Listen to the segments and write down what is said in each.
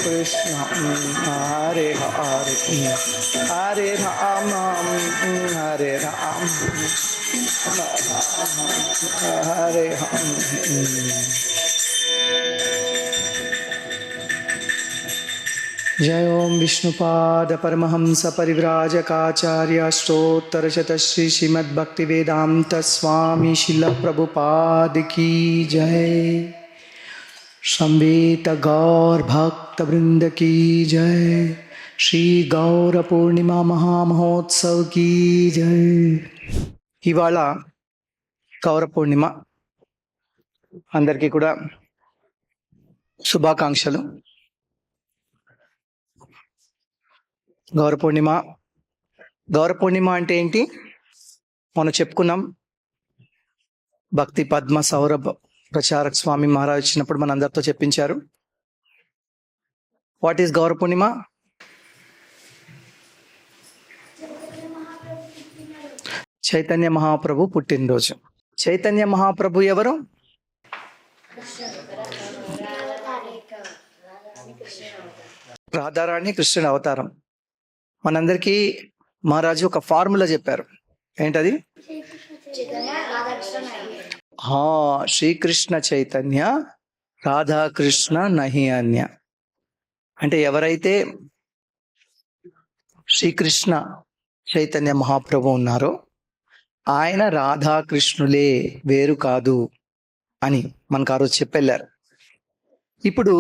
Krishna Hare Hare Hare Ram Hare Ram Hare Ram. जय ओम विष्णुपाद परमहंस परिव्राजकाचार्य स्तोत्रशत श्री श्रीमद्भक्ति वेदांत स्वामी शिल प्रभुपाद की जय. संवेत गौर भक्त वृंद की जय. श्री गौर पूर्णिमा महामहोत्सव की जय. ఇవాళ గౌర పూర్ణిమ అందరికీ కూడా శుభాకాంక్షలు. గౌర పూర్ణిమ అంటే ఏంటి మనం చెప్పుకున్నాం. భక్తి పద్మ సౌరభ్ ప్రచారక్ స్వామి మహారాజ్ వచ్చినప్పుడు మన అందరితో చెప్పించారు. వాట్ ఈస్ గౌర పూర్ణిమ? చైతన్య మహాప్రభు పుట్టినరోజు. చైతన్య మహాప్రభు ఎవరు? రాధారాణి కృష్ణుని అవతారం. మనందరికీ మహారాజు ఒక ఫార్ములా చెప్పారు. ఏంటది? శ్రీకృష్ణ చైతన్య రాధాకృష్ణ నహి అన్య. అంటే ఎవరైతే శ్రీకృష్ణ చైతన్య మహాప్రభు ఉన్నారో ఆయన రాధాకృష్ణులే, వేరు కాదు అని మనకు ఆ రోజు చెప్పెళ్ళారు. ఇప్పుడు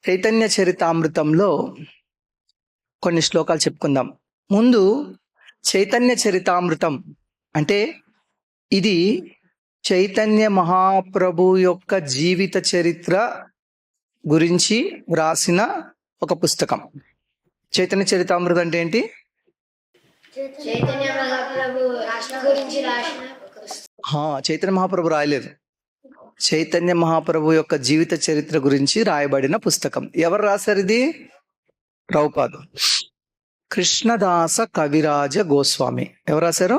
చైతన్య చరితామృతంలో కొన్ని శ్లోకాలు చెప్పుకుందాం. ముందు చైతన్య చరితామృతం అంటే ఇది చైతన్య మహాప్రభు యొక్క జీవిత చరిత్ర గురించి రాసిన ఒక పుస్తకం. చైతన్య చరితామృతం అంటే ఏంటి? చైతన్య మహాప్రభు రాయలేదు, చైతన్య మహాప్రభు యొక్క జీవిత చరిత్ర గురించి రాయబడిన పుస్తకం. ఎవరు రాశారు ఇది? ప్రభుపాద. కృష్ణదాస కవిరాజ గోస్వామి. ఎవరు రాశారు?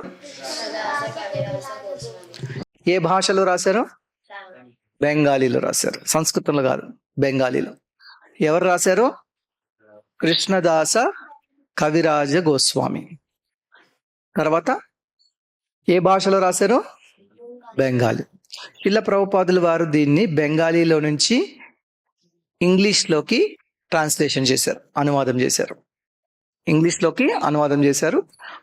ఏ భాషలో రాశారు? బెంగాలీలో రాశారు, సంస్కృతంలో కాదు, బెంగాలీలో. ఎవరు రాశారు? కృష్ణదాస కవిరాజ గోస్వామి. తర్వాత ఏ భాషలో రాశారు? బెంగాలీ. శిల ప్రభుపాదుల వారు దీన్ని బెంగాలీలో నుంచి ఇంగ్లీష్లోకి ట్రాన్స్లేషన్ చేశారు, అనువాదం చేశారు. ఇంగ్లీష్లోకి అనువాదం చేశారు.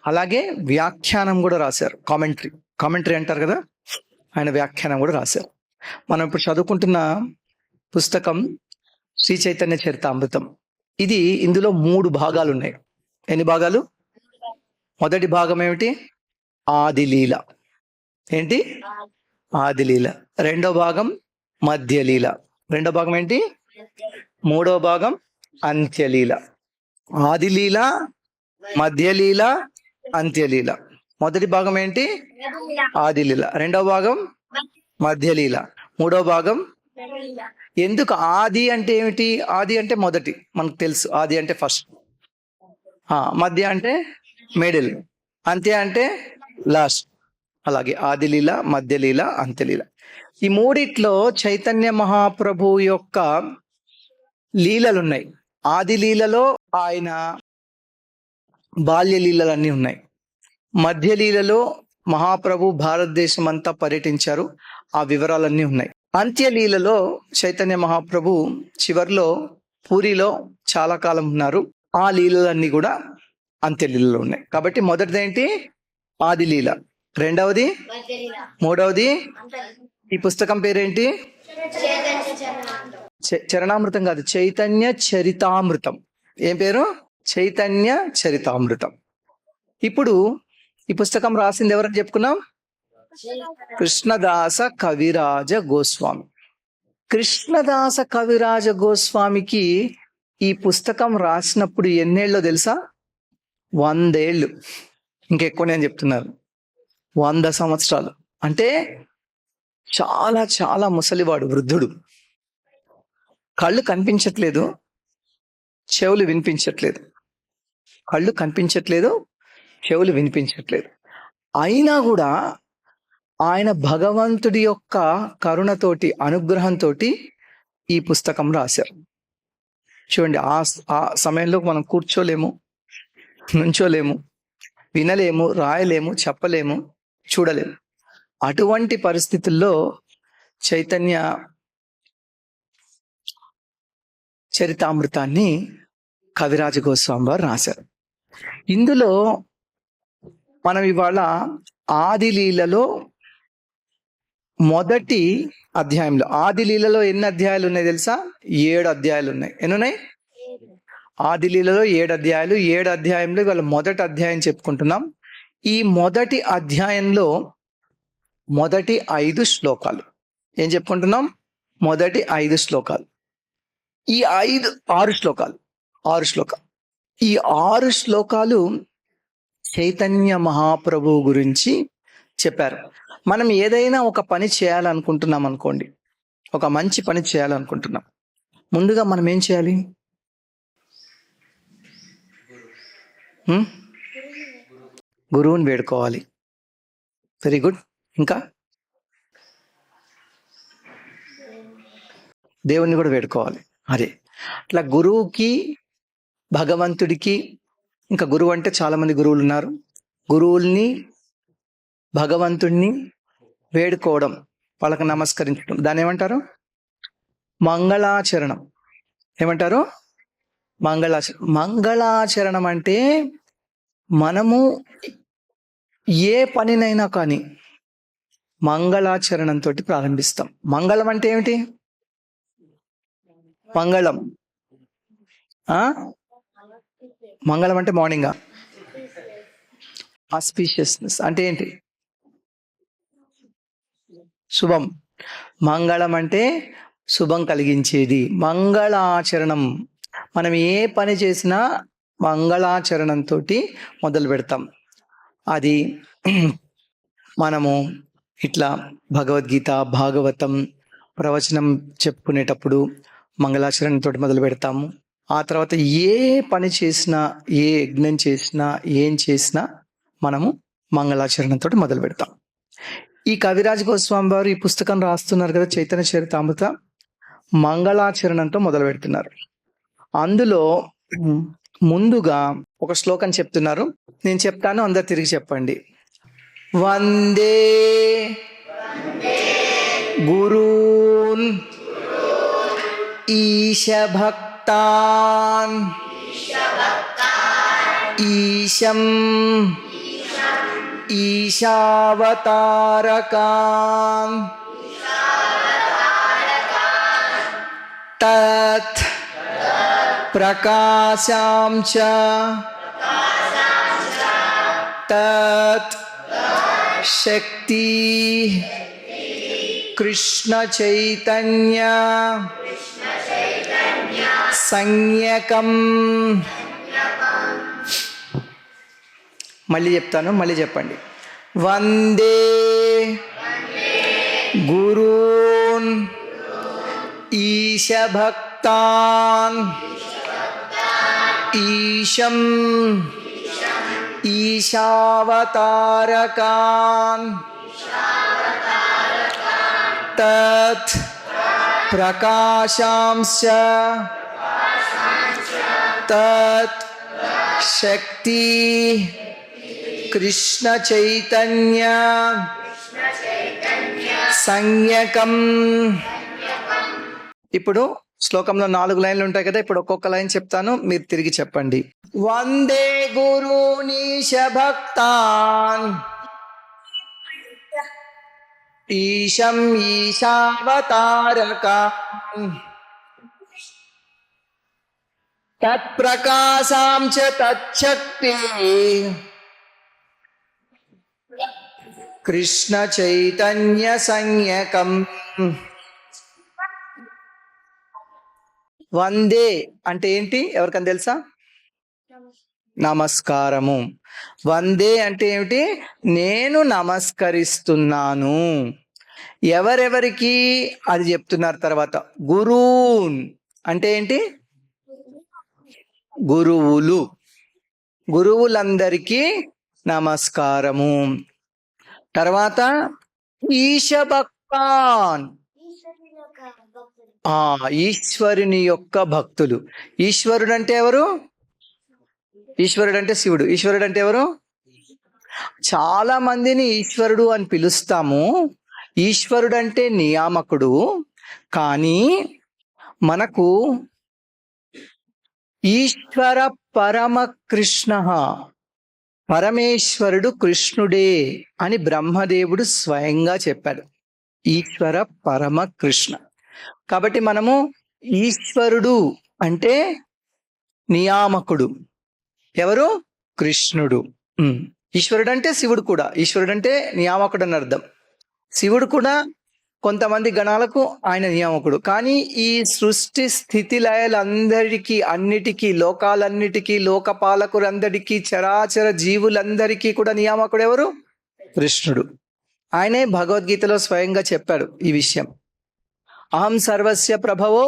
అలాగే వ్యాఖ్యానం కూడా రాశారు. కామెంటరీ అంటారు కదా, ఆయన వ్యాఖ్యానం కూడా రాశారు. మనం ఇప్పుడు చదువుకుంటున్న పుస్తకం శ్రీ చైతన్య చరితామృతం. ఇందులో 3 భాగాలు ఉన్నాయి. ఎన్ని భాగాలు? మొదటి భాగం ఏమిటి? ఆదిలీల. ఏంటి? ఆదిలీల. రెండో భాగం మధ్యలీల. రెండో భాగం ఏంటి? మూడో భాగం అంత్యలీల. ఆదిలీల, మధ్యలీల, అంత్యలీల. మొదటి భాగం ఏంటి? ఆదిలీల. రెండో భాగం మధ్యలీల. మూడో భాగం. ఎందుకు ఆది అంటే ఏమిటి? ఆది అంటే మొదటి, మనకు తెలుసు. ఆది అంటే ఫస్ట్, మధ్య అంటే మిడిల్, అంత్య అంటే లాస్ట్. అలాగే ఆదిలీల, మధ్యలీల, అంత్యలీల. ఈ మూడిట్లో చైతన్య మహాప్రభు యొక్క లీలలు ఉన్నాయి. ఆది లీలలో ఆయన బాల్యలీలన్నీ ఉన్నాయి. మధ్యలీలలో మహాప్రభు భారతదేశం అంతా పర్యటించారు, ఆ వివరాలన్నీ ఉన్నాయి. అంత్యలీలలో చైతన్య మహాప్రభు చివర్లో పూరిలో చాలా కాలం ఉన్నారు, ఆ లీలలన్నీ కూడా అంత్యలీలలో ఉన్నాయి. కాబట్టి మొదటిది ఏంటి? ఆదిలీల. రెండవది, మూడవది. ఈ పుస్తకం పేరేంటి? చరణామృతం కాదు, చైతన్య చరితామృతం. ఏం పేరు? చైతన్య చరితామృతం. ఇప్పుడు ఈ పుస్తకం రాసింది ఎవరని చెప్పుకున్నాం? కృష్ణదాస కవిరాజ గోస్వామి. కృష్ణదాస కవిరాజ గోస్వామికి ఈ పుస్తకం రాసినప్పుడు ఎన్నేళ్ళో తెలుసా? 100 ఏళ్ళు. ఇంకెక్కువ నేను చెప్తున్నాను, 100 సంవత్సరాలు. అంటే చాలా చాలా ముసలివాడు, వృద్ధుడు. కళ్ళు కనిపించట్లేదు, చెవులు వినిపించట్లేదు, కళ్ళు కనిపించట్లేదు, చెవులు వినిపించట్లేదు. అయినా కూడా ఆయన భగవంతుడి యొక్క కరుణతోటి, అనుగ్రహంతో ఈ పుస్తకం రాశారు. చూడండి, ఆ సమయంలో మనం కూర్చోలేము, నుంచోలేము, వినలేము, రాయలేము, చెప్పలేము, చూడలేము. అటువంటి పరిస్థితుల్లో చైతన్య చరితామృతాన్ని కవిరాజ గోస్వామి వారు రాశారు. ఇందులో మనం ఇవాళ ఆది లీలలో మొదటి అధ్యాయంలో, ఆది లీలలో ఎన్ని అధ్యాయాలు ఉన్నాయి తెలుసా? 7 అధ్యాయాలు ఉన్నాయి. ఎన్ని ఉన్నాయి? ఆది లీలలో 7 అధ్యాయాలు. 7 అధ్యాయంలో ఇవాళ మొదటి అధ్యాయం చెప్పుకుంటున్నాం. ఈ మొదటి అధ్యాయంలో మొదటి 5 శ్లోకాలు ఏం చెప్పుకుంటున్నాం? మొదటి 5 శ్లోకాలు. ఈ 6 శ్లోకాలు ఈ 6 శ్లోకాలు చైతన్య మహాప్రభు గురించి చెప్పారు. మనం ఏదైనా ఒక పని చేయాలనుకుంటున్నాం అనుకోండి, ఒక మంచి పని చేయాలనుకుంటున్నాం, ముందుగా మనం ఏం చేయాలి? గురువుని వేడుకోవాలి. Very good. ఇంకా దేవుణ్ణి కూడా వేడుకోవాలి. అదే అట్లా గురువుకి, భగవంతుడికి, ఇంకా గురువు అంటే చాలా మంది గురువులు ఉన్నారు, గురువుల్ని, భగవంతుడిని వేడుకోవడం, వాళ్ళకి నమస్కరించడం, దాన్ని ఏమంటారు? మంగళాచరణం. ఏమంటారు? మంగళాచరణం అంటే మనము ఏ పనినైనా కానీ మంగళాచరణంతో ప్రారంభిస్తాం. మంగళం అంటే ఏమిటి? మంగళం మంగళం అంటే మార్నింగా? ఆస్పీషియస్నెస్ అంటే ఏంటి? శుభం. మంగళం అంటే శుభం కలిగించేది. మంగళాచరణం, మనం ఏ పని చేసినా మంగళాచరణంతో మొదలు పెడతాం. అది మనము ఇట్లా భగవద్గీత, భాగవతం, ప్రవచనం చెప్పుకునేటప్పుడు మంగళాచరణంతో మొదలు పెడతాము. ఆ తర్వాత ఏ పని చేసినా, ఏ యజ్ఞం చేసినా, ఏం చేసినా మనము మంగళాచరణంతో మొదలు పెడతాం. ఈ కవిరాజ గోస్వామి వారు ఈ పుస్తకం రాస్తున్నారు కదా, చైతన్య చరితామృత, మంగళాచరణంతో మొదలు పెడుతున్నారు. అందులో ముందుగా ఒక శ్లోకం చెప్తున్నారు. నేను చెప్తాను, అందరు తిరిగి చెప్పండి. వందే గురూన్ ఈశభక్తాన్ ఈశం ఈశావతారకాన్ తత్ ప్రకాశాం చ తత్ శక్తి కృష్ణ చైతన్య సంజ్ఞకం. మళ్ళీ చెప్తాను, మళ్ళీ చెప్పండి. వందే గురూన్ ఈశభక్తాన్ ఈశం ఈశావతారకాన్ తత్ ప్రకాశాంశ తత్ శక్తి కృష్ణ చైతన్య సంజ్ఞకం. ఇప్పుడు శ్లోకంలో 4 లైన్లు ఉంటాయి కదా, ఇప్పుడు ఒక్కొక్క లైన్ చెప్తాను, మీరు తిరిగి చెప్పండి. వందే గురూనీశ భక్తాన్ ఈశం ఈశావతారకాన్ తత్ప్రకాశాం చ తచ్చక్తి కృష్ణ చైతన్య సంజ్ఞకం. వందే అంటే ఏంటి? ఎవరికని తెలుసా? నమస్కారము. వందే అంటే ఏమిటి? నేను నమస్కరిస్తున్నాను. ఎవరెవరికి అది చెప్తున్నారు తర్వాత. గురూన్ అంటే ఏంటి? గురువులు, గురువులందరికీ నమస్కారము. తర్వాత ఈశభక్తాన్, ఈశ్వరుని యొక్క భక్తులు. ఈశ్వరుడు అంటే ఎవరు? ఈశ్వరుడు అంటే శివుడు. ఈశ్వరుడు అంటే ఎవరు? చాలా మందిని ఈశ్వరుడు అని పిలుస్తాము. ఈశ్వరుడు అంటే నియామకుడు. కానీ మనకు ఈశ్వర పరమ కృష్ణ, పరమేశ్వరుడు కృష్ణుడే అని బ్రహ్మదేవుడు స్వయంగా చెప్పాడు. ఈశ్వర పరమ కృష్ణ. కాబట్టి మనము ఈశ్వరుడు అంటే నియామకుడు. ఎవరు? కృష్ణుడు. ఈశ్వరుడు అంటే శివుడు కూడా. ఈశ్వరుడు అంటే నియామకుడు అని అర్థం. శివుడు కూడా కొంతమంది గణాలకు ఆయన నియామకుడు. కానీ ఈ సృష్టి స్థితి లయలందరికీ, అన్నిటికీ, లోకాలన్నిటికీ, లోకపాలకులందరికీ, చరాచర జీవులందరికీ కూడా నియామకుడు ఎవరు? కృష్ణుడు. ఆయనే భగవద్గీతలో స్వయంగా చెప్పాడు ఈ విషయం. అహం సర్వస్య ప్రభవో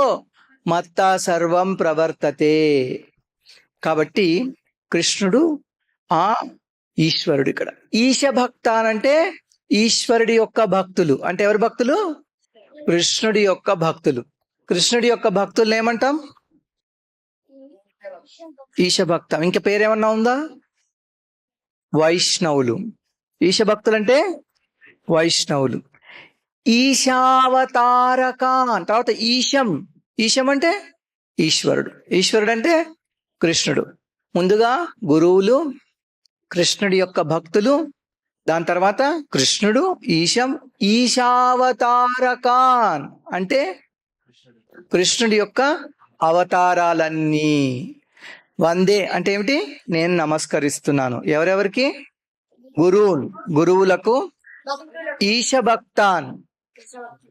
మత్తా సర్వం ప్రవర్తతే. కాబట్టి కృష్ణుడు ఆ ఈశ్వరుడు. ఇక్కడ ఈశభక్త అంటే ఈశ్వరుడి యొక్క భక్తులు. అంటే ఎవరి భక్తులు? కృష్ణుడి యొక్క భక్తులు. కృష్ణుడి యొక్క భక్తులు ఏమంటాం? ఈశభక్త. ఇంకా పేరేమన్నా ఉందా? వైష్ణవులు. ఈశభక్తులు అంటే వైష్ణవులు. ఈశావతారకాన్. తర్వాత ఈశం. ఈశం అంటే ఈశ్వరుడు. ఈశ్వరుడు అంటే కృష్ణుడు. ముందుగా గురువులు, కృష్ణుడి యొక్క భక్తులు, దాని తర్వాత కృష్ణుడు, ఈశం. ఈశావతారకాన్ అంటే కృష్ణుడి యొక్క అవతారాలన్నీ. వందే అంటే ఏమిటి? నేను నమస్కరిస్తున్నాను. ఎవరెవరికి? గురువులకు, ఈశభక్తాన్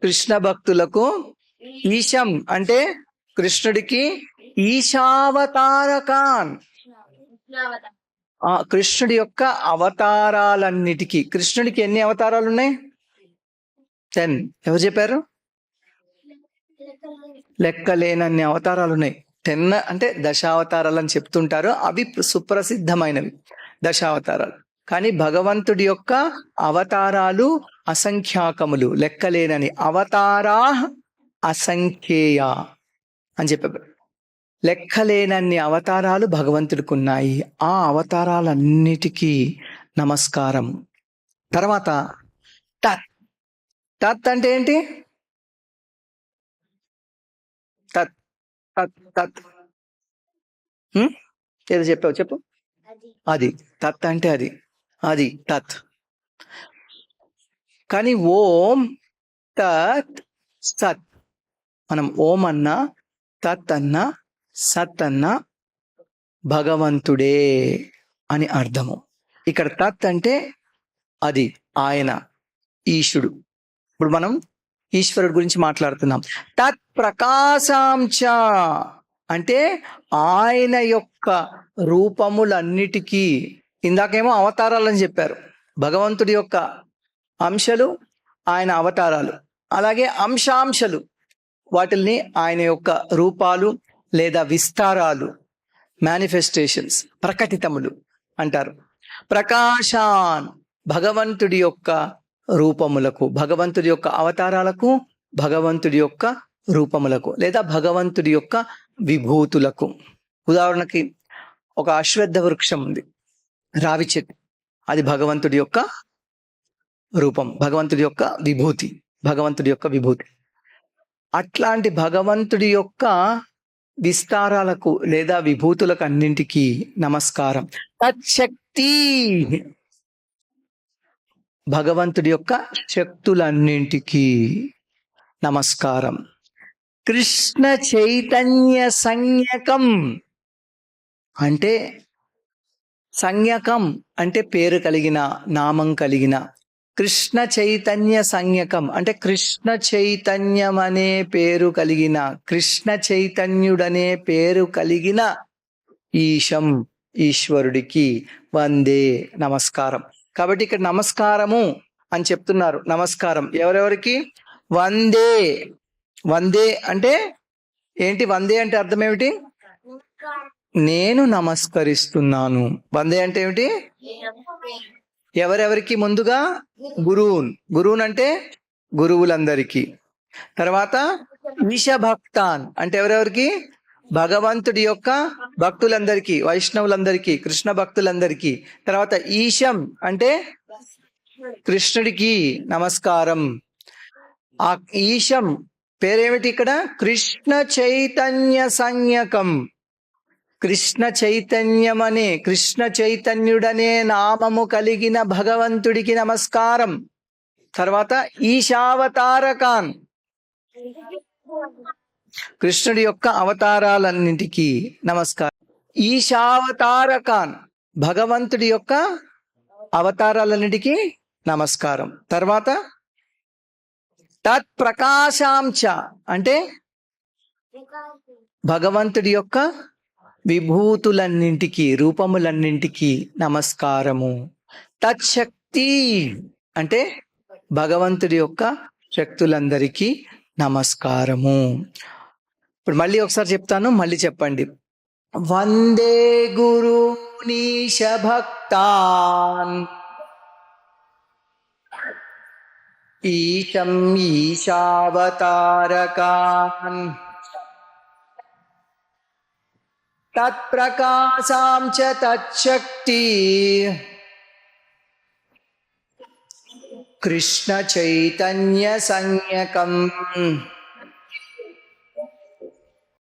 కృష్ణ భక్తులకు, ఈశం అంటే కృష్ణుడికి, ఈశావతారకాన్ కృష్ణుడి యొక్క అవతారాలన్నిటికీ. కృష్ణుడికి ఎన్ని అవతారాలు ఉన్నాయి? 10. ఎవరు చెప్పారు? లెక్కలేనన్ని అవతారాలు ఉన్నాయి. 10 అంటే దశావతారాలు అని చెప్తుంటారు. అవి సుప్రసిద్ధమైనవి దశావతారాలు. కానీ భగవంతుడి యొక్క అవతారాలు అసంఖ్యాకములు, లెక్కలేనని. అవతారా అసంఖ్యేయ అని చెప్పారు. లెక్కలేనన్ని అవతారాలు భగవంతుడికి ఉన్నాయి. ఆ అవతారాలన్నిటికీ నమస్కారం. తర్వాత తత్. తత్ అంటే ఏంటి? తత్ తత్ తత్ ఏదో చెప్పావు, చెప్పు. అది తత్ అంటే అది తత్. కానీ ఓం, తత్, సత్. మనం ఓం అన్నా, తత్ అన్నా, సత్ అన్న భగవంతుడే అని అర్థము. ఇక్కడ తత్ అంటే అది, ఆయన, ఈశుడు. ఇప్పుడు మనం ఈశ్వరుడు గురించి మాట్లాడుతున్నాం. తత్ ప్రకాశాంచ అంటే ఆయన యొక్క రూపములన్నిటికీ. ఇందాకేమో అవతారాలని చెప్పారు. భగవంతుడి యొక్క అంశలు ఆయన అవతారాలు, అలాగే అంశాంశలు, వాటిల్ని ఆయన యొక్క రూపాలు లేదా విస్తారాలు, మేనిఫెస్టేషన్స్, ప్రకటితములు అంటారు. ప్రకాశాన్ భగవంతుడి యొక్క రూపములకు, భగవంతుడి యొక్క అవతారాలకు, భగవంతుడి యొక్క రూపములకు లేదా భగవంతుడి యొక్క విభూతులకు. ఉదాహరణకి ఒక అశ్వత్థ వృక్షం ఉంది, రావి చెట్టు. అది భగవంతుడి యొక్క రూపం, భగవంతుడి యొక్క విభూతి, భగవంతుడి యొక్క విభూతి. అట్లాంటి భగవంతుడి యొక్క విస్తారాలకు లేదా విభూతులకు అన్నింటికీ నమస్కారం. తచ్చక్తి భగవంతుడి యొక్క శక్తులన్నింటికీ నమస్కారం. కృష్ణ చైతన్య సంజ్ఞకం అంటే, సంజ్ఞకం అంటే పేరు కలిగిన, నామం కలిగిన. కృష్ణ చైతన్య సంజ్ఞకం అంటే కృష్ణ చైతన్యం అనే పేరు కలిగిన, కృష్ణ చైతన్యుడనే పేరు కలిగిన ఈశం ఈశ్వరుడికి వందే నమస్కారం. కాబట్టి ఇక్కడ నమస్కారము అని చెప్తున్నారు. నమస్కారం ఎవరెవరికి? వందే. వందే అంటే ఏంటి? వందే అంటే అర్థం ఏమిటి? నేను నమస్కరిస్తున్నాను. వందే అంటే ఏమిటి? ఎవరెవరికి? ముందుగా గురువున్ అంటే గురువులందరికీ. తర్వాత ఈశభక్తాన్ అంటే ఎవరెవరికి? భగవంతుడి యొక్క భక్తులందరికీ, వైష్ణవులందరికీ, కృష్ణ భక్తులందరికీ. తర్వాత ఈశం అంటే కృష్ణుడికి నమస్కారం. ఆ ఈశం పేరేమిటి ఇక్కడ? కృష్ణ చైతన్య సంజ్ఞకం. కృష్ణ చైతన్యం అనే, కృష్ణ చైతన్యుడనే నామము కలిగిన భగవంతుడికి నమస్కారం. తర్వాత ఈశావతారకాన్, కృష్ణుడి యొక్క అవతారాలన్నింటికీ నమస్కారం. ఈశావతారకాన్, భగవంతుడి యొక్క అవతారాలన్నిటికీ నమస్కారం. తర్వాత తత్ప్రకాశాంచ అంటే భగవంతుడి యొక్క విభూతులన్నింటికి, రూపములన్నింటికి నమస్కారము. తచ్చక్తి అంటే భగవంతుడి యొక్క శక్తులందరికీ నమస్కారము. ఇప్పుడు మళ్ళీ ఒకసారి చెప్తాను, మళ్ళీ చెప్పండి. వందే గురునీశ భక్తాన్ ఈశం ఈశావతారకాన్ తత్ప్రకాశాం చ తచ్చక్తి కృష్ణ చైతన్య సంజ్ఞకం.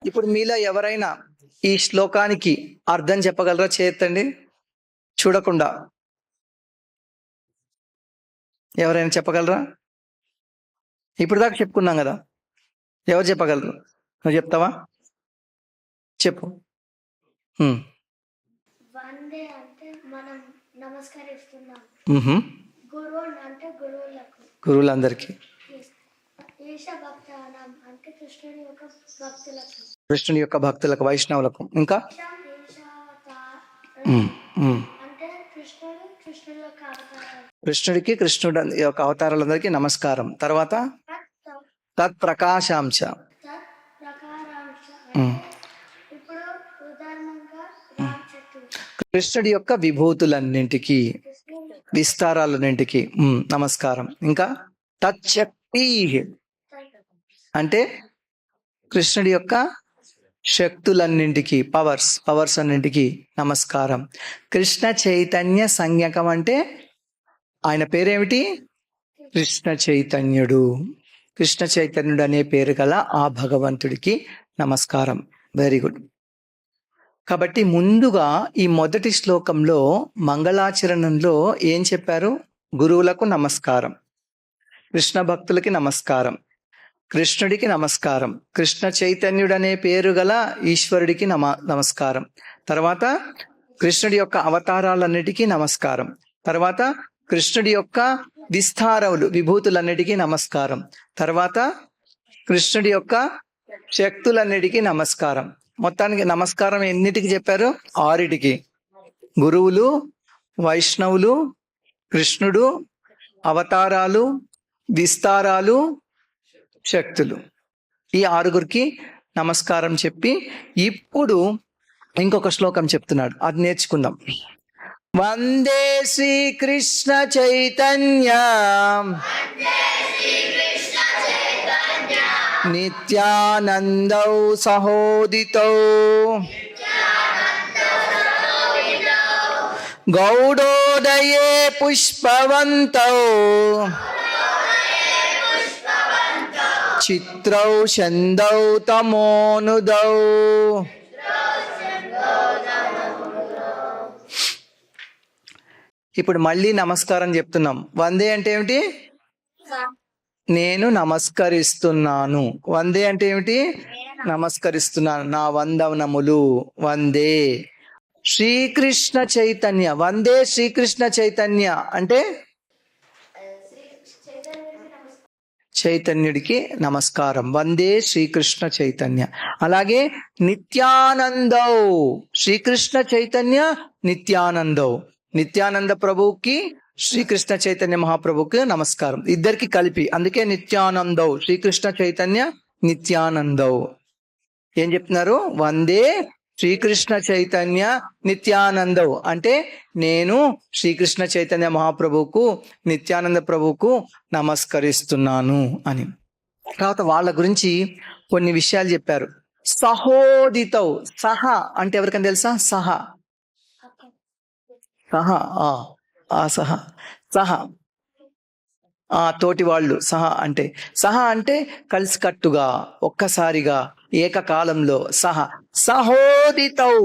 ఇప్పుడు మీలో ఎవరైనా ఈ శ్లోకానికి అర్థం చెప్పగలరా? చేతండి, చూడకుండా. ఎవరైనా చెప్పగలరా? ఇప్పుడు దాకా చెప్పుకున్నాం కదా, ఎవరు చెప్పగలరు? నువ్వు చెప్తావా? చెప్పు. వందే అంటే మనం నమస్కరిస్తున్నాం. గురువు అంటే గురువులందరికీ. ఈశ భక్తానం అంటే కృష్ణుని యొక్క భక్తులకు, కృష్ణుని యొక్క భక్తులకు, వైష్ణవులకు. ఇంకా అంటే కృష్ణుడి యొక్క అవతారాలు, కృష్ణుడికి, కృష్ణుడు యొక్క అవతారాలందరికీ నమస్కారం. తర్వాత తత్ప్రకాశాంశ. ఇప్పుడు ఉదాహరణంగా రామ్ చెట్టు, కృష్ణుడి యొక్క విభూతులన్నింటికి, విస్తారాలన్నింటికి నమస్కారం. ఇంకా తచ్చక్తి అంటే కృష్ణుడి యొక్క శక్తులన్నింటికి, పవర్స్ అన్నింటికి నమస్కారం. కృష్ణ చైతన్య సంజ్ఞకం అంటే ఆయన పేరేమిటి? కృష్ణ చైతన్యుడు. కృష్ణ చైతన్యుడు అనే పేరు గల ఆ భగవంతుడికి నమస్కారం. Very good. కాబట్టి ముందుగా ఈ మొదటి శ్లోకంలో మంగళాచరణంలో ఏం చెప్పారు? గురువులకు నమస్కారం, కృష్ణ భక్తులకి నమస్కారం, కృష్ణుడికి నమస్కారం, కృష్ణ చైతన్యుడు అనే పేరు గల ఈశ్వరుడికి నమస్కారం. తర్వాత కృష్ణుడి యొక్క అవతారాలన్నిటికీ నమస్కారం. తర్వాత కృష్ణుడి యొక్క విస్తారములు, విభూతులన్నిటికీ నమస్కారం. తర్వాత కృష్ణుడి యొక్క శక్తులన్నిటికీ నమస్కారం. మొత్తానికి నమస్కారం ఎన్నిటికి చెప్పారు? 6. గురువులు, వైష్ణవులు, కృష్ణుడు, అవతారాలు, విస్తారాలు, శక్తులు. ఈ 6 నమస్కారం చెప్పి ఇప్పుడు ఇంకొక శ్లోకం చెప్తున్నాడు, అది నేర్చుకుందాం. వందే శ్రీకృష్ణ చైతన్య నిత్యానందౌ సహోదితౌ గౌడోదయే పుష్పవంతౌ చిత్రౌ చందౌ తమోనుదౌ. ఇప్పుడు మళ్ళీ నమస్కారం చెప్తున్నాం. వందే అంటే ఏమిటి? నేను నమస్కరిస్తున్నాను. వందే అంటే ఏమిటి? నమస్కరిస్తున్నాను, నా వందనములు. వందే శ్రీకృష్ణ చైతన్య. వందే శ్రీకృష్ణ చైతన్య అంటే చైతన్యుడికి నమస్కారం. వందే శ్రీకృష్ణ చైతన్య. అలాగే నిత్యానందౌ, శ్రీకృష్ణ చైతన్య నిత్యానందౌ, నిత్యానంద ప్రభువుకి, శ్రీకృష్ణ చైతన్య మహాప్రభుకి నమస్కారం. ఇద్దరికి కలిపి, అందుకే నిత్యానందౌ, శ్రీకృష్ణ చైతన్య నిత్యానందౌ. ఏం చెప్తున్నారు? వందే శ్రీకృష్ణ చైతన్య నిత్యానందవు అంటే నేను శ్రీకృష్ణ చైతన్య మహాప్రభువుకు నిత్యానంద ప్రభువుకు నమస్కరిస్తున్నాను అని. తర్వాత వాళ్ళ గురించి కొన్ని విషయాలు చెప్పారు. సహోదితౌ, సహ అంటే ఎవరికైనా తెలుసా? సహ సహ సహ సహ తోటి వాళ్ళు. సహ అంటే కలిసికట్టుగా, ఒక్కసారిగా, ఏకకాలంలో. సహోదితౌ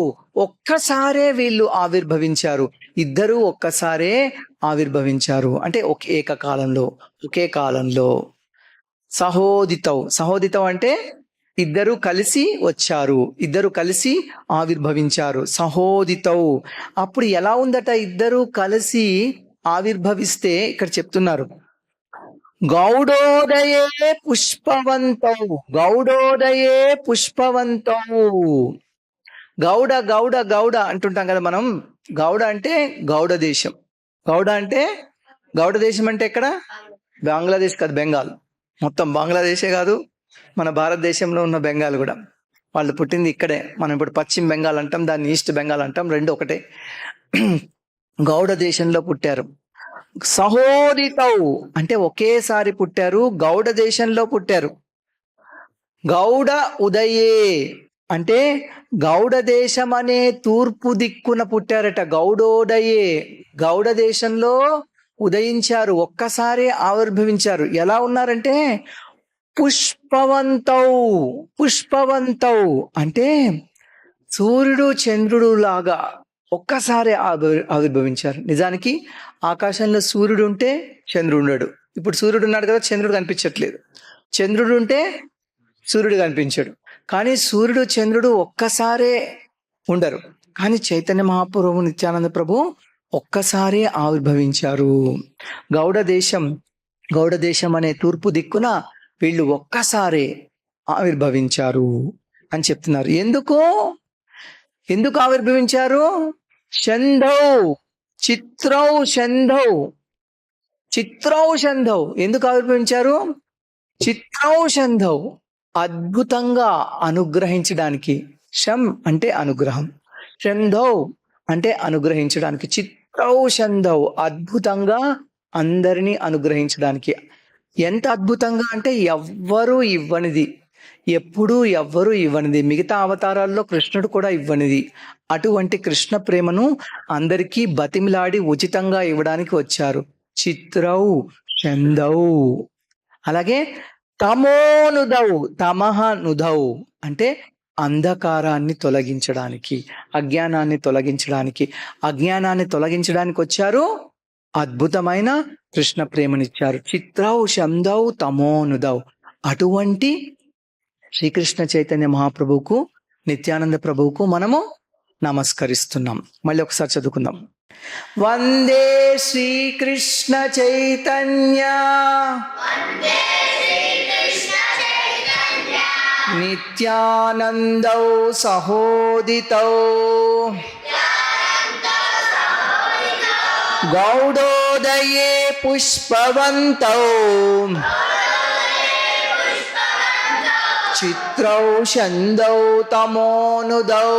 ఒక్కసారే వీళ్ళు ఆవిర్భవించారు. ఇద్దరూ ఒక్కసారే ఆవిర్భవించారు అంటే ఏకకాలంలో, ఒకే కాలంలో. సహోదితౌ అంటే ఇద్దరు కలిసి వచ్చారు, ఇద్దరు కలిసి ఆవిర్భవించారు. సహోదితౌ. అప్పుడు ఎలా ఉందట? ఇద్దరు కలిసి ఆవిర్భవిస్తే ఇక్కడ చెప్తున్నారు, గౌడోదయే పుష్పవంతౌ. గౌడోదయే పుష్పవంతౌ. గౌడ గౌడ గౌడ అంటుంటాం కదా మనం. గౌడ అంటే గౌడ దేశం. గౌడ దేశం అంటే ఎక్కడ? బంగ్లాదేశ్ కాదు, బెంగాల్. మొత్తం బంగ్లాదేశే కాదు, మన భారతదేశంలో ఉన్న బెంగాల్ కూడా. వాళ్ళు పుట్టింది ఇక్కడే. మనం ఇప్పుడు పశ్చిమ బెంగాల్ అంటాం, దాన్ని ఈస్ట్ బెంగాల్ అంటాం, రెండు ఒకటే. గౌడ దేశంలో పుట్టారు. సహోదితౌ అంటే ఒకేసారి పుట్టారు, గౌడ దేశంలో పుట్టారు. గౌడ ఉదయే అంటే గౌడ దేశం అనే తూర్పు దిక్కున పుట్టారట. గౌడోదయే గౌడ దేశంలో ఉదయించారు, ఒక్కసారి ఆవిర్భవించారు. ఎలా ఉన్నారంటే పుష్పవంతౌ అంటే సూర్యుడు చంద్రుడు లాగా ఒక్కసారి ఆవిర్భవించారు. నిజానికి ఆకాశంలో సూర్యుడు ఉంటే చంద్రుడు ఉన్నాడు. ఇప్పుడు సూర్యుడు ఉన్నాడు కదా, చంద్రుడు కనిపించట్లేదు. చంద్రుడు ఉంటే సూర్యుడు కనిపించాడు. కానీ సూర్యుడు చంద్రుడు ఒక్కసారే ఉండరు. కానీ చైతన్య మహాప్రభు నిత్యానంద ప్రభు ఒక్కసారే ఆవిర్భవించారు. గౌడ దేశం అనే తూర్పు దిక్కున వీళ్ళు ఒక్కసారే ఆవిర్భవించారు అని చెప్తున్నారు. ఎందుకు ఆవిర్భవించారు? చిత్రౌ షంధౌ ఎందుకు ఆవిర్భవించారు? చిత్రౌషంధౌ అద్భుతంగా అనుగ్రహించడానికి. శం అంటే అనుగ్రహం, షంధౌ అంటే అనుగ్రహించడానికి. చిత్రౌషంధౌ అద్భుతంగా అందరినీ అనుగ్రహించడానికి. ఎంత అద్భుతంగా అంటే ఎవ్వరూ ఇవ్వనిది, ఎప్పుడూ ఎవ్వరూ ఇవ్వనిది, మిగతా అవతారాల్లో కృష్ణుడు కూడా ఇవ్వనిది. అటువంటి కృష్ణ ప్రేమను అందరికీ బతిమిలాడి ఉచితంగా ఇవ్వడానికి వచ్చారు. చిత్రౌ షంధౌ. అలాగే తమః నుదౌ అంటే అంధకారాన్ని తొలగించడానికి, అజ్ఞానాన్ని తొలగించడానికి వచ్చారు. అద్భుతమైన కృష్ణ ప్రేమనిచ్చారు. చిత్రౌ షంధౌ తమోనుదౌ. అటువంటి శ్రీకృష్ణ చైతన్య మహాప్రభువుకు, నిత్యానంద ప్రభువుకు మనము నమస్కరిస్తున్నాం. మళ్ళీ ఒకసారి చదువుకుందాం. వందే శ్రీకృష్ణ చైతన్య నిత్యానందౌ సహోదితౌ గౌడోదయే పుష్పవంతౌ చిత్రౌ షంధౌ తమోనుదౌ.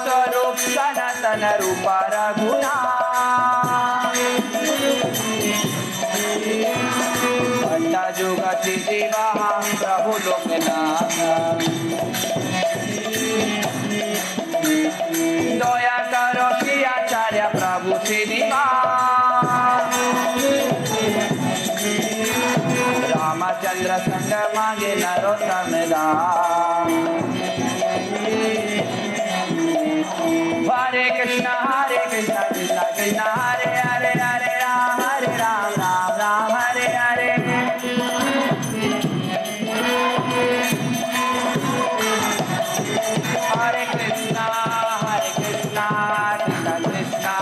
स्वरूप सनातन रूप रघु पूछिनिमा रामचंद्र संग मांगे नरोत्तम दास हरे कृष्णा कृष्णा कृष्णा हरे हरे हरे राम राम राम हरे हरे हरे कृष्णा कृष्णा कृष्णा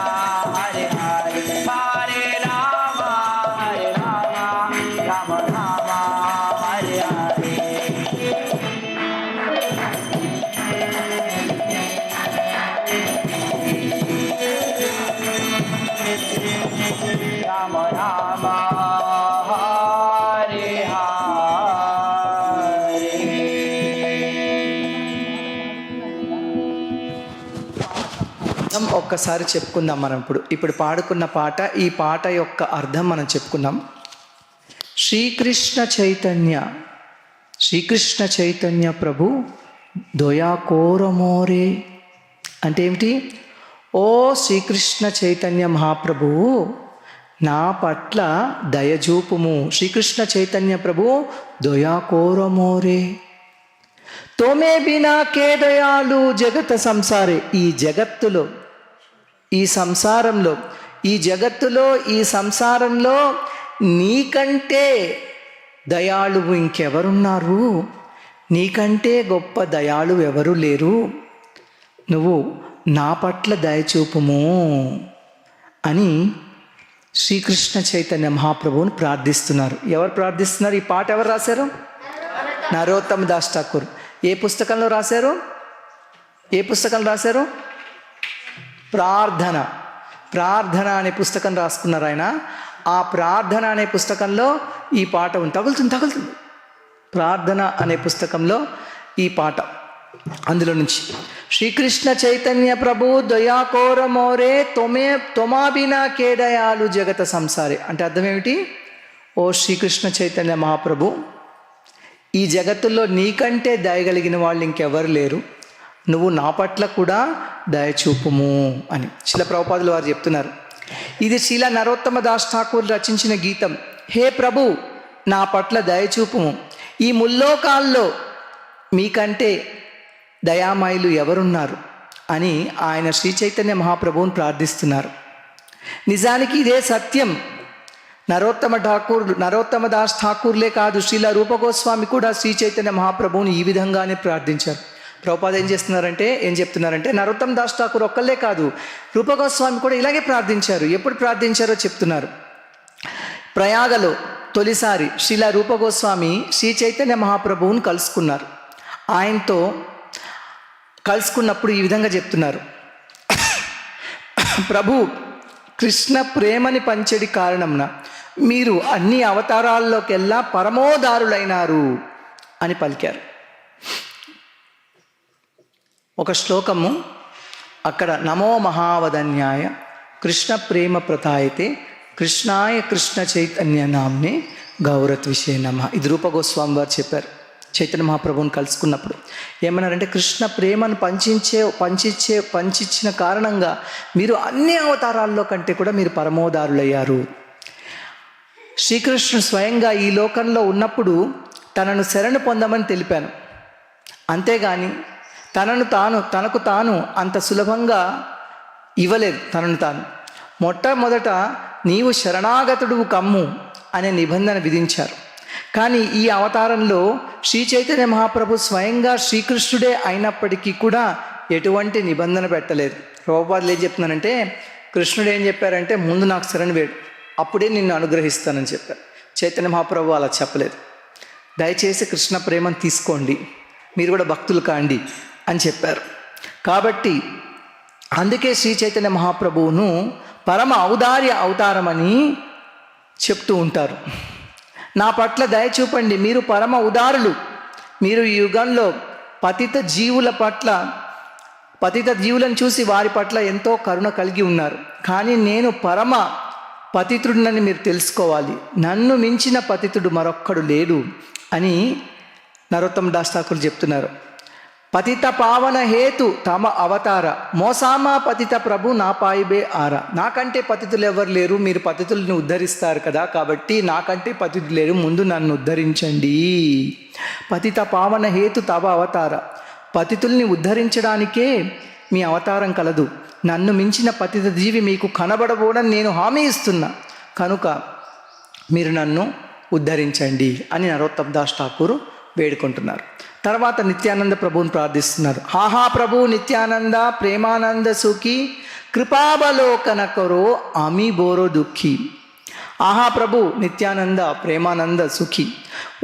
हरे हरे हरे राम राम राम हरे हरे राम राम हरे అర్థం ఒక్కసారి చెప్పుకుందాం మనం. ఇప్పుడు పాడుకున్న పాట, ఈ పాట యొక్క అర్థం మనం చెప్పుకుందాం. శ్రీకృష్ణ చైతన్య ప్రభు దయా కోరమోరే అంటే ఏమిటి? ఓ శ్రీకృష్ణ చైతన్య మహాప్రభువు నా పట్ల దయచూపుము. శ్రీకృష్ణ చైతన్య ప్రభు దయా కోరమోరే తోమే బినా కే దయాలు జగత సంసారే. ఈ జగత్తులో, ఈ సంసారంలో, ఈ జగత్తులో, ఈ సంసారంలో నీకంటే దయాళువు ఇంకెవరున్నారు? నీకంటే గొప్ప దయాళు ఎవరు లేరు. నువ్వు నా పట్ల దయచూపుము అని శ్రీకృష్ణ చైతన్య మహాప్రభువుని ప్రార్థిస్తున్నారు. ఎవరు ప్రార్థిస్తున్నారు? ఈ పాట ఎవరు రాశారు? నరోత్తమ దాస్ ఠాకూర్. ఏ పుస్తకంలో రాశారు? ప్రార్థన అనే పుస్తకం రాసుకున్నారు ఆయన. ఆ ప్రార్థన అనే పుస్తకంలో ఈ పాట ఉంది. తగులుతుంది. ప్రార్థన అనే పుస్తకంలో ఈ పాట, అందులో నుంచి శ్రీకృష్ణ చైతన్య ప్రభు దయా కోరమోరే తొమాబినా కే దయాలు జగత సంసారే అంటే అర్థం ఏమిటి? ఓ శ్రీకృష్ణ చైతన్య మహాప్రభు, ఈ జగత్తులో నీకంటే దయగలిగిన వాళ్ళు ఇంకెవరు లేరు. నువ్వు నా పట్ల కూడా దయచూపుము అని శిల ప్రభుపాదులు వారు చెప్తున్నారు. ఇది శిల నరోత్తమ దాస్ ఠాకూర్ రచించిన గీతం. హే ప్రభు, నా పట్ల దయచూపుము. ఈ ముల్లోకాల్లో మీకంటే దయామయులు ఎవరున్నారు అని ఆయన శ్రీ చైతన్య మహాప్రభువుని ప్రార్థిస్తున్నారు. నిజానికి ఇదే సత్యం. నరోత్తమ దాస్ ఠాకూర్లే కాదు, శ్రీల రూపగోస్వామి కూడా శ్రీ చైతన్య మహాప్రభువుని ఈ విధంగానే ప్రార్థించారు. ప్రభుపాద ఏం చెప్తున్నారంటే నరోత్తమ దాస్ ఠాకూర్ ఒక్కళ్ళే కాదు, రూపగోస్వామి కూడా ఇలాగే ప్రార్థించారు. ఎప్పుడు ప్రార్థించారో చెప్తున్నారు. ప్రయాగలో తొలిసారి శ్రీల రూపగోస్వామి శ్రీ చైతన్య మహాప్రభువుని కలుసుకున్నారు. ఆయనతో కలుసుకున్నప్పుడు ఈ విధంగా చెప్తున్నారు. ప్రభు, కృష్ణ ప్రేమని పంచడి కారణంన మీరు అన్ని అవతారాల్లోకెల్లా పరమోదారులైనారు అని పలికారు. ఒక శ్లోకము అక్కడ నమో మహావదన్యాయ కృష్ణ ప్రేమ ప్రతాయితే కృష్ణాయ కృష్ణ చైతన్య నామ్నే గౌరత్విషే నమః. ఇది రూపగోస్వామి వారు చెప్పారు చైతన్య మహాప్రభువుని కలుసుకున్నప్పుడు. ఏమన్నారంటే కృష్ణ ప్రేమను పంచించిన కారణంగా మీరు అన్ని అవతారాల్లో కంటే కూడా మీరు పరమోదారులయ్యారు. శ్రీకృష్ణుడు స్వయంగా ఈ లోకంలో ఉన్నప్పుడు తనను శరణు పొందమని తెలిపాను. అంతేగాని తనకు తాను అంత సులభంగా ఇవ్వలేదు. తనను తాను మొట్టమొదట నీవు శరణాగతుడు కమ్ము అనే నిబంధన విధించారు. కానీ ఈ అవతారంలో శ్రీ చైతన్య మహాప్రభు స్వయంగా శ్రీకృష్ణుడే అయినప్పటికీ కూడా ఎటువంటి నిబంధన పెట్టలేదు. ప్రభుపాదులు ఏం చెప్తున్నానంటే, కృష్ణుడు ఏం చెప్పారంటే ముందు నాకు శరణు వేడు, అప్పుడే నిన్ను అనుగ్రహిస్తానని చెప్పారు. చైతన్య మహాప్రభు అలా చెప్పలేదు. దయచేసి కృష్ణ ప్రేమను తీసుకోండి, మీరు కూడా భక్తులు కాండి అని చెప్పారు. కాబట్టి అందుకే శ్రీ చైతన్య మహాప్రభువును పరమ ఔదార్య అవతారమని చెప్తూ ఉంటారు. నా పట్ల దయ చూపండి, మీరు పరమ ఉదారులు. మీరు ఈ యుగంలో పతిత జీవులను చూసి వారి పట్ల ఎంతో కరుణ కలిగి ఉన్నారు. కానీ నేను పరమ పతితుడినని మీరు తెలుసుకోవాలి. నన్ను మించిన పతితుడు మరొక్కడు లేడు అని నరోత్తమ దాస్ ఠాకూర్ చెప్తున్నారు. పతిత పావన హేతు తమ అవతార మోసామా పతిత ప్రభు నా పాయిబే ఆరా. నాకంటే పతితులు ఎవరు లేరు, మీరు పతితుల్ని ఉద్ధరిస్తారు కదా, కాబట్టి నాకంటే పతితులు లేరు, ముందు నన్ను ఉద్ధరించండి. పతిత పావన హేతు తవ అవతార, పతితుల్ని ఉద్ధరించడానికే మీ అవతారం కలదు. నన్ను మించిన పతిత జీవి మీకు కనబడబోడని నేను హామీ ఇస్తున్నా, కనుక మీరు నన్ను ఉద్ధరించండి అని నరోత్తమ దాస్ ఠాకూర్ వేడుకుంటున్నారు. తర్వాత నిత్యానంద ప్రభువుని ప్రార్థిస్తున్నారు. హాహా ప్రభు నిత్యానంద ప్రేమానంద సుఖి కృపావలోకన కరో అమి బోరో దుఃఖి. ఆహా ప్రభు నిత్యానంద ప్రేమానంద సుఖి.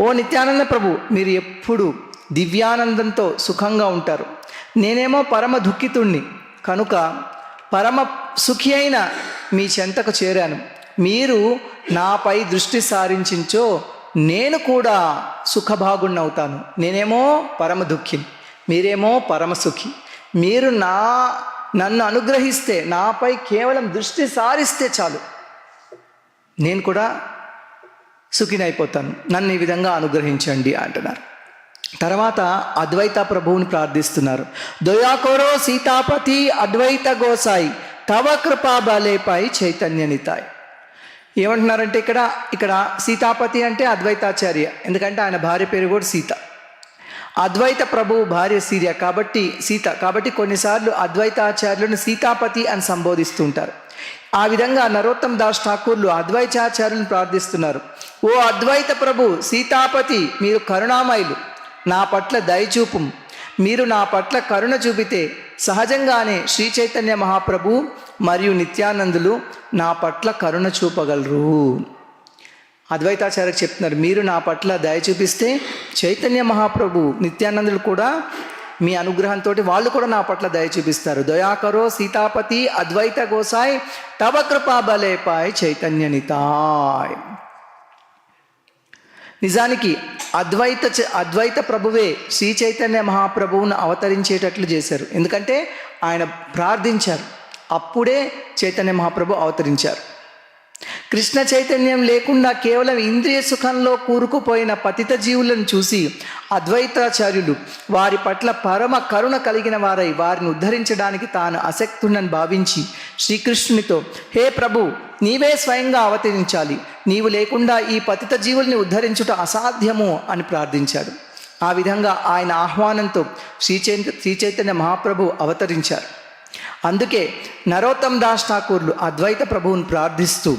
ఓ నిత్యానంద ప్రభు, మీరు ఎప్పుడు దివ్యానందంతో సుఖంగా ఉంటారు. నేనేమో పరమ దుఃఖితుణ్ణి, కనుక పరమ సుఖి అయిన మీ చెంతకు చేరాను. మీరు నాపై దృష్టి సారించించో నేను కూడా సుఖభాగుణ్ణవుతాను. నేనేమో పరమ దుఃఖిని, మీరేమో పరమ సుఖి. మీరు నన్ను అనుగ్రహిస్తే, నాపై కేవలం దృష్టి సారిస్తే చాలు, నేను కూడా సుఖినైపోతాను. నన్ను ఈ విధంగా అనుగ్రహించండి అంటున్నారు. తర్వాత అద్వైత ప్రభువుని ప్రార్థిస్తున్నారు. దయాకోరో సీతాపతి అద్వైత గోసాయి తవ కృపా బలేపై చైతన్య నితాయ్. ఏమంటున్నారంటే ఇక్కడ సీతాపతి అంటే అద్వైతాచార్య, ఎందుకంటే ఆయన భార్య పేరు కూడా సీత. అద్వైత ప్రభువు భార్య సీత కాబట్టి కొన్నిసార్లు అద్వైతాచార్యులను సీతాపతి అని సంబోధిస్తూ ఉంటారు. ఆ విధంగా నరోత్తమ దాస్ ఠాకూర్లు అద్వైతాచార్యులను ప్రార్థిస్తున్నారు. ఓ అద్వైత ప్రభు సీతాపతి, మీరు కరుణామయులు, నా పట్ల దయచూపు. మీరు నా పట్ల కరుణ చూపితే సహజంగానే శ్రీ చైతన్య మహాప్రభు మరియు నిత్యానందులు నా పట్ల కరుణ చూపగలరు. అద్వైతాచార్య చెప్తున్నారు, మీరు నా పట్ల దయ చూపిస్తే చైతన్య మహాప్రభు నిత్యానందులు కూడా మీ అనుగ్రహంతో వాళ్ళు కూడా నా పట్ల దయ చూపిస్తారు. దయాకరో సీతాపతి అద్వైత గోసాయ్ తవ కృపా బలేపాయ్ చైతన్య నితాయ్. నిజానికి అద్వైత ప్రభువే శ్రీ చైతన్య మహాప్రభువును అవతరించేటట్లు చేశారు. ఎందుకంటే ఆయన ప్రార్థించారు, అప్పుడే చైతన్య మహాప్రభు అవతరించారు. కృష్ణ చైతన్యం లేకుండా కేవలం ఇంద్రియ సుఖంలో కూరుకుపోయిన పతిత జీవులను చూసి అద్వైతాచార్యులు వారి పట్ల పరమ కరుణ కలిగిన వారై వారిని ఉద్ధరించడానికి తాను అశక్తుడని భావించి శ్రీకృష్ణునితో, హే ప్రభు, నీవే స్వయంగా అవతరించాలి, నీవు లేకుండా ఈ పతిత జీవుల్ని ఉద్ధరించుట అసాధ్యము అని ప్రార్థించాడు. ఆ విధంగా ఆయన ఆహ్వానంతో శ్రీ చైతన్య మహాప్రభు అవతరించారు. అందుకే నరోత్తమ దాస్ ఠాకూర్లు అద్వైత ప్రభువును ప్రార్థిస్తూ,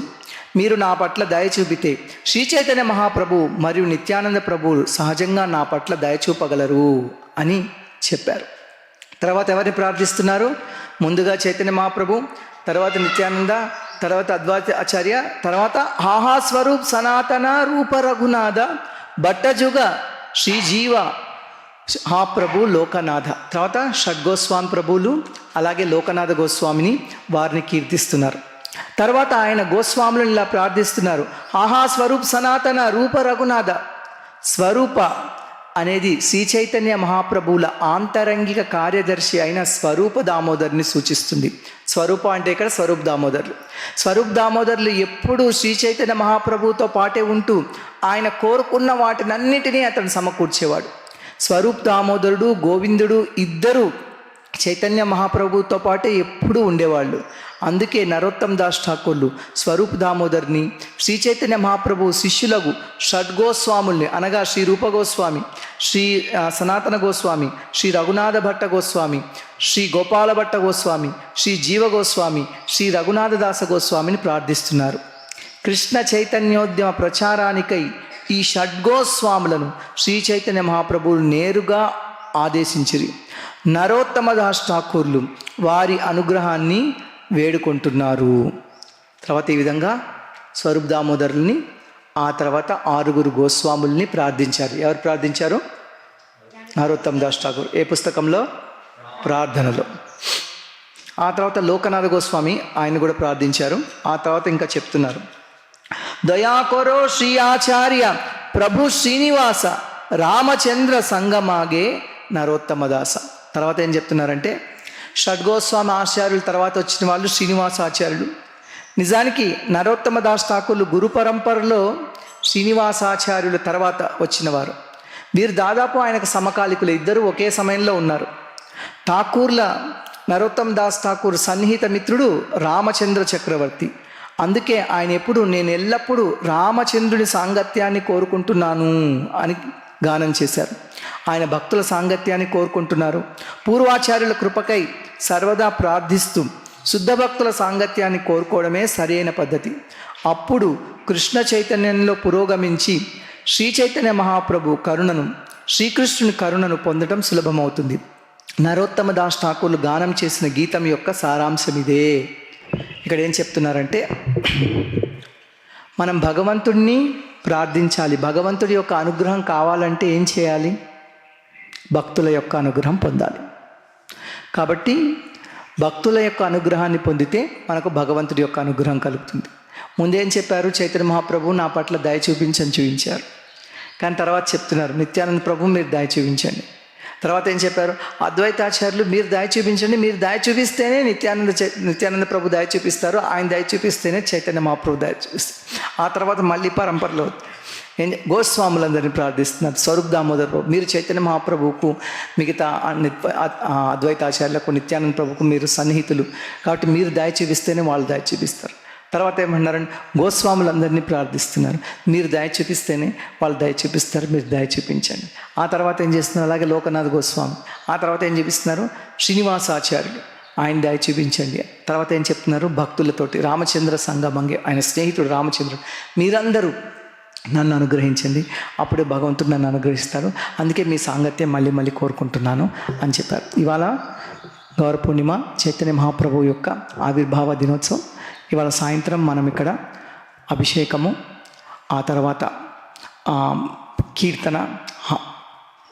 మీరు నా పట్ల దయ చూపితే శ్రీ చైతన్య మహాప్రభు మరియు నిత్యానంద ప్రభువులు సహజంగా నా పట్ల దయ చూపగలరు అని చెప్పారు. తర్వాత ఎవరిని ప్రార్థిస్తున్నారు? ముందుగా చైతన్య మహాప్రభు, తర్వాత నిత్యానంద, తర్వాత అద్వైత ఆచార్య, తర్వాత హాహా స్వరూప్ సనాతన రూప రఘునాథ భట్టజుగ శ్రీజీవ ప్రభు లోకనాథ. తర్వాత షడ్గోస్వామి ప్రభువులు అలాగే లోకనాథ గోస్వామిని వారిని కీర్తిస్తున్నారు. తర్వాత ఆయన గోస్వాములను ఇలా ప్రార్థిస్తున్నారు, ఆహా స్వరూప్ సనాతన రూప రఘునాథ. స్వరూప అనేది శ్రీ చైతన్య మహాప్రభువుల ఆంతరంగిక కార్యదర్శి అయిన స్వరూప దామోదర్ని సూచిస్తుంది. స్వరూప అంటే ఇక్కడ స్వరూప్ దామోదర్లు. స్వరూప్ దామోదర్లు ఎప్పుడూ శ్రీ చైతన్య మహాప్రభువుతో పాటే ఉంటూ ఆయన కోరుకున్న వాటినన్నిటినీ అతను సమకూర్చేవాడు. స్వరూప్ దామోదరుడు గోవిందుడు ఇద్దరు చైతన్య మహాప్రభువుతో పాటే ఎప్పుడూ ఉండేవాళ్ళు. అందుకే నరోత్తమ దాస్ ఠాకూర్లు స్వరూప్ దామోదర్ని, శ్రీ చైతన్య మహాప్రభు శిష్యులకు షడ్గోస్వాముల్ని అనగా శ్రీ రూప గోస్వామి, శ్రీ సనాతన గోస్వామి, శ్రీ రఘునాథ భట్ట గోస్వామి, శ్రీ గోపాల భట్ట గోస్వామి, శ్రీ జీవ గోస్వామి, శ్రీ రఘునాథ దాస గోస్వామిని ప్రార్థిస్తున్నారు. కృష్ణ చైతన్యోద్యమ ప్రచారానికై ఈ షడ్గోస్వాములను శ్రీ చైతన్య మహాప్రభువులు నేరుగా ఆదేశించిరి. నరోత్తమ దాస్ ఠాకూర్లు వారి అనుగ్రహాన్ని వేడుకుంటున్నారు. తర్వాత ఈ విధంగా స్వరూప్ దామోదరుల్ని, ఆ తర్వాత 6 గోస్వాముల్ని ప్రార్థించారు. ఎవరు ప్రార్థించారు? నరోత్తమ దాస్ ఠాకూర్. ఏ పుస్తకంలో? ప్రార్థనలో. ఆ తర్వాత లోకనాథ గోస్వామి ఆయన కూడా ప్రార్థించారు. ఆ తర్వాత ఇంకా చెప్తున్నారు, దయాకొరో శ్రీ ఆచార్య ప్రభు శ్రీనివాస రామచంద్ర సంగమాగే నరోత్తమ దాస. తర్వాత ఏం చెప్తున్నారంటే, షడ్గోస్వామి ఆచార్యుల తర్వాత వచ్చిన వాళ్ళు శ్రీనివాసాచార్యులు. నిజానికి నరోత్తమ దాస్ ఠాకూర్లు గురు పరంపరలో శ్రీనివాసాచార్యుల తర్వాత వచ్చినవారు. వీరు దాదాపు ఆయనకు సమకాలికులు, ఇద్దరు ఒకే సమయంలో ఉన్నారు. ఠాకూర్ల నరోత్తమ్ దాస్ ఠాకూర్ సన్నిహిత మిత్రుడు రామచంద్ర చక్రవర్తి. అందుకే ఆయన నేను ఎల్లప్పుడూ రామచంద్రుని సాంగత్యాన్ని కోరుకుంటున్నాను అని గానం చేశారు. ఆయన భక్తుల సాంగత్యాన్ని కోరుకుంటున్నారు. పూర్వాచార్యుల కృపకై సర్వదా ప్రార్థిస్తూ శుద్ధ భక్తుల సాంగత్యాన్ని కోరుకోవడమే సరైన పద్ధతి. అప్పుడు కృష్ణ చైతన్యంలో పురోగమించి శ్రీ చైతన్య మహాప్రభు కరుణను, శ్రీకృష్ణుని కరుణను పొందడం సులభమవుతుంది. నరోత్తమ దాస్ ఠాకూర్లు గానం చేసిన గీతం యొక్క సారాంశం ఇదే. ఇక్కడ ఏం చెప్తున్నారంటే, మనం భగవంతుడిని ప్రార్థించాలి. భగవంతుడి యొక్క అనుగ్రహం కావాలంటే ఏం చేయాలి? భక్తుల యొక్క అనుగ్రహం పొందాలి. కాబట్టి భక్తుల యొక్క అనుగ్రహాన్ని పొందితే మనకు భగవంతుడి యొక్క అనుగ్రహం కలుగుతుంది. ముందేం చెప్పారు? చైతన్య మహాప్రభు నా పట్ల దయ చూపించారు. కానీ తర్వాత చెప్తున్నారు నిత్యానంద ప్రభు మీరు దయ చూపించండి. తర్వాత ఏం చెప్పారు? అద్వైతాచార్యులు మీరు దయ చూపించండి, మీరు దయ చూపిస్తేనే నిత్యానంద ప్రభు దయ చూపిస్తారు, ఆయన దయ చూపిస్తేనే చైతన్య మహాప్రభు దయ చూపిస్తారు. ఆ తర్వాత మళ్ళీ పరంపరలో గోస్వాములందరినీ ప్రార్థిస్తున్నారు. స్వరూప్ దామోదర్ ప్రభు మీరు చైతన్య మహాప్రభువుకు, మిగతా అద్వైతాచార్యులకు, నిత్యానంద ప్రభుకు మీరు సన్నిహితులు కాబట్టి మీరు దయ చూపిస్తేనే వాళ్ళు దయ చూపిస్తారు. తర్వాత ఏమంటున్నారంటే గోస్వాములందరినీ ప్రార్థిస్తున్నారు, మీరు దయ చూపిస్తేనే వాళ్ళు దయ చూపిస్తారు, మీరు దయ చూపించండి. ఆ తర్వాత ఏం చేస్తున్నారు? అలాగే లోకనాథ్ గోస్వామి. ఆ తర్వాత ఏం చూపిస్తున్నారు? శ్రీనివాసాచార్యులు, ఆయన దయ చూపించండి. తర్వాత ఏం చెప్తున్నారు? భక్తులతోటి రామచంద్ర సంగమంగే, ఆయన స్నేహితుడు రామచంద్రుడు, మీరందరూ నన్ను అనుగ్రహించండి, అప్పుడే భగవంతుడు నన్ను అనుగ్రహిస్తారు, అందుకే మీ సాంగత్యం మళ్ళీ మళ్ళీ కోరుకుంటున్నాను అని చెప్పారు. ఇవాళ గౌర పూర్ణిమ, చైతన్య మహాప్రభువు యొక్క ఆవిర్భావ దినోత్సవం. ఇవాళ సాయంత్రం మనం ఇక్కడ అభిషేకము, ఆ తర్వాత కీర్తన,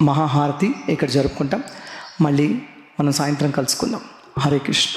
మహాహారతి ఇక్కడ జరుపుకుంటాం. మళ్ళీ మనం సాయంత్రం కలుసుకుందాం. హరే కృష్ణ.